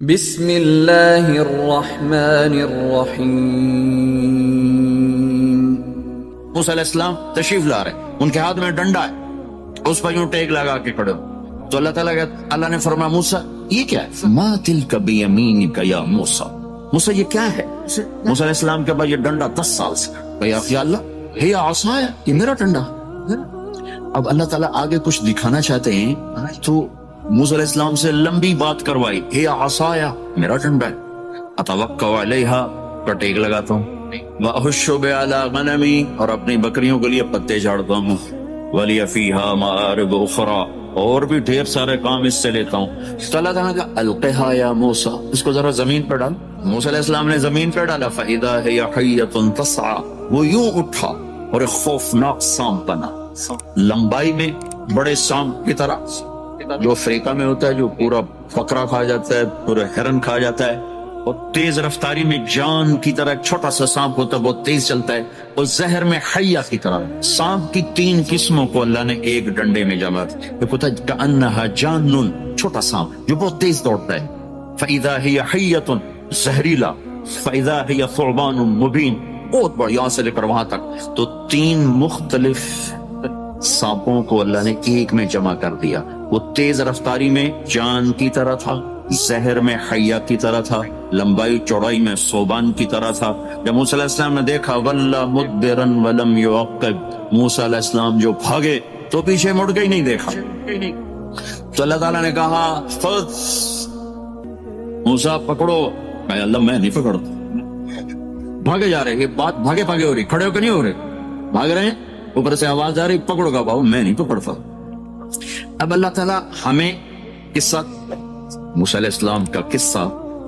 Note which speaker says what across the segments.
Speaker 1: بسم اللہ الرحمن الرحیم۔
Speaker 2: موسیٰ علیہ السلام تشریف لا رہے، ان کے ہاتھ میں ڈنڈا ہے، اس پر یوں ٹیک لگا کے کھڑے ہو تو اللہ نے فرمایا موسیٰ یہ کیا ہے؟ ما تلک بیمینک یا موسیٰ، موسیٰ یہ کیا ہے؟ موسیٰ علیہ السلام کے بعد یہ ڈنڈا 10 سال سے یا اللہ ہے عصا ہے، یہ میرا ڈنڈا۔ اب اللہ تعالیٰ آگے کچھ دکھانا چاہتے ہیں تو موسیٰ علیہ السلام سے لمبی بات کروائی، ہے عصایا میرا ڈنڈا ہے، اتوکل علیہا پر ٹیک لگاتا ہوں، وَأَحُشُّ بِعَلَىٰ غَنَمِي اور اپنی بکریوں کے لیے پتے جھاڑتا ہوں، وَلِيَ فِيهَا مَآرِبُ أُخْرَىٰ اور بھی ڈھیر سارے کام اس سے لیتا ہوں۔ تو اللہ تعالیٰ نے کہا القِھَا یا موسیٰ، اس کو ذرا زمین پر ڈال۔ موسیٰ علیہ السلام نے زمین پر ڈالا، فَإِذَا هِيَ حَيَّةٌ تَسْعَىٰ، وہ یوں اٹھا اور ایک خوفناک سانپ بنا، لمبائی میں بڑے سانپ کی طرح جو افریقہ میں ہوتا ہے، جو پورا فقرہ کھا جاتا ہے، پورا ہرن کھا جاتا ہے، اور تیز رفتاری میں جان کی طرح ایک چھوٹا سا سانپ ہوتا ہے، بہت تیز چلتا ہے، اور زہر میں حیہ کی طرح۔ سانپ کی 3 قسموں کو اللہ نے ایک ڈنڈے میں جمع کیا، ایک ہوتا ہے کأنہا جان، چھوٹا سانپ جو بہت تیز دوڑتا ہے، فإذا هي حیۃ زہریلا، فإذا هي ثعبان مبین، بہت بڑا، یہاں سے لے کر وہاں تک۔ تو 3 مختلف سانپوں کو اللہ نے ایک میں جمع کر دیا، وہ تیز رفتاری میں جان کی طرح تھا، زہر میں حیہ کی طرح تھا، لمبائی چوڑائی میں ثعبان کی طرح تھا۔ جب موسیٰ علیہ السلام نے دیکھا وَلَّا مُدْبِرًا وَلَمْ يُعَقِّبْ، موسیٰ علیہ السلام جو بھاگے تو پیچھے مڑ کے ہی نہیں دیکھا۔ تو اللہ تعالیٰ نے کہا خذ موسیٰ پکڑو، کہا اللہ میں نہیں پکڑتا، بھاگے جا رہے، یہ بات بھاگے ہو رہی، کھڑے ہو کے نہیں ہو رہے، بھاگ رہے ہیں، اوپر سے آواز آ رہی پکڑو گا بابا، میں نہیں پکڑتا۔ اب اللہ تعالیٰ ہمیں قصہ موسیٰ علیہ السلام کا قصہ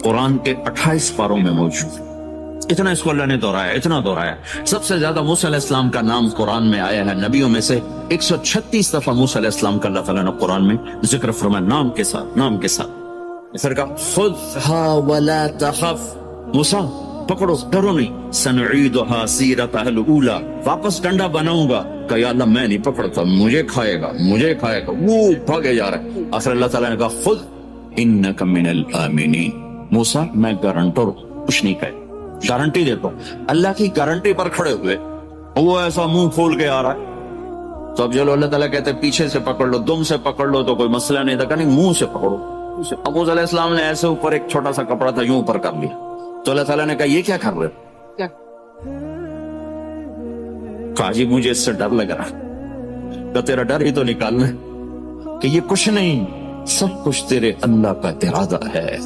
Speaker 2: قرآن کے 28 پاروں میں موجود، اتنا اس کو اللہ نے دہرایا، اتنا دہرایا۔ سب سے زیادہ موسیٰ علیہ السلام کا نام قرآن میں آیا ہے نبیوں میں سے 136 دفعہ موسیٰ علیہ السلام کا اللہ تعالیٰ نے قرآن میں ذکر فرمایا، نام کے ساتھ، نام کے ساتھ۔ پھر کہا خذھا ولا تخف، موسیٰ پکڑو، ڈرو نہیں، سنعیدھا سیرتھا الاولی، واپس ڈنڈا بناؤں گا۔ کہ یا اللہ میں نہیں پکڑتا، مجھے کھائے گا، مجھے کھائے گا، وہ بھاگے جا رہا ہے۔ آخر اللہ تعالیٰ نے کہا خذ انک من الآمنین، موسیٰ میں گارنٹر ہوں، کچھ نہیں کہے، گارنٹی دیتا ہوں۔ اللہ کی گارنٹی پر کھڑے ہوئے وہ ایسا منہ کھول کے آ رہا ہے، تو اب چلو اللہ تعالیٰ کہتے ہیں پیچھے سے پکڑ لو، دم سے پکڑ لو تو کوئی مسئلہ نہیں تھا، کہ نہیں منہ سے پکڑو۔ اب موسیٰ علیہ السلام نے ایسے اوپر ایک چھوٹا سا کپڑا تھا، یوں اوپر کر لیا، تو اللہ تعالیٰ نے کہا یہ کیا کر رہے ہو؟ کہا جی مجھے اس سے ڈر لگ رہا، تو تیرا ڈر ہی تو نکالنا کہ یہ کچھ نہیں، سب کچھ تیرے اللہ کا ارادہ ہے،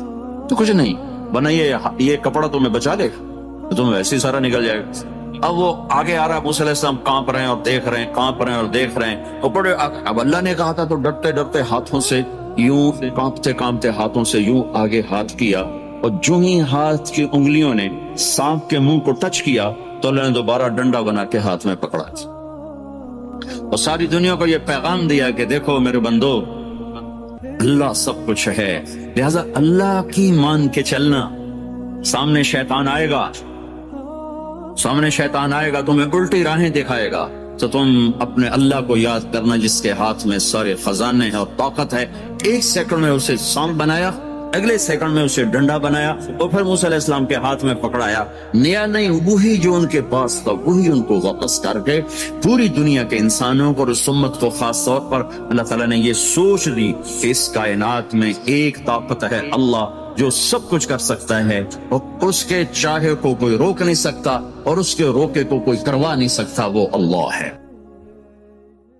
Speaker 2: تو کچھ نہیں بنا، یہ کپڑا تمہیں بچا لے گا، تو تمہیں ویسے ہی سارا نکل جائے گا۔ اب وہ آگے آ رہا ہے، موسیٰ علیہ السلام کانپ رہے ہیں اور دیکھ رہے ہیں، کانپ رہے ہیں اور دیکھ رہے ہیں، اب اللہ نے کہا تھا تو ڈرتے ڈرتے ہاتھوں سے یوں، کانپتے کانپتے ہاتھوں سے یوں آگے ہاتھ کیا، اور جو ہی ہاتھ کی انگلیوں نے سانپ کے منہ کو ٹچ کیا تو اللہ نے دوبارہ ڈنڈا بنا کے ہاتھ میں پکڑا، اور ساری دنیا کو یہ پیغام دیا کہ دیکھو میرے بندو، اللہ سب کچھ ہے، لہذا اللہ کی مان کے چلنا۔ سامنے شیطان آئے گا، تمہیں الٹی راہیں دکھائے گا، تو تم اپنے اللہ کو یاد کرنا جس کے ہاتھ میں سارے خزانے ہیں اور طاقت ہے۔ 1 سیکنڈ میں اسے سانپ بنایا، اگلے سیکنڈ میں اسے ڈنڈا بنایا، اور پھر موسیٰ علیہ السلام کے ہاتھ میں پکڑایا، نیا نہیں، وہی جو ان کے پاس تھا وہی ان کو واپس کر کے پوری دنیا کے انسانوں کو اور اس امت کو خاص طور پر اللہ تعالیٰ نے یہ سوچ دی کہ اس کائنات میں ایک طاقت ہے، اللہ، جو سب کچھ کر سکتا ہے، اور اس کے چاہے کو کوئی روک نہیں سکتا اور اس کے روکے کو کوئی کروا نہیں سکتا، وہ اللہ ہے۔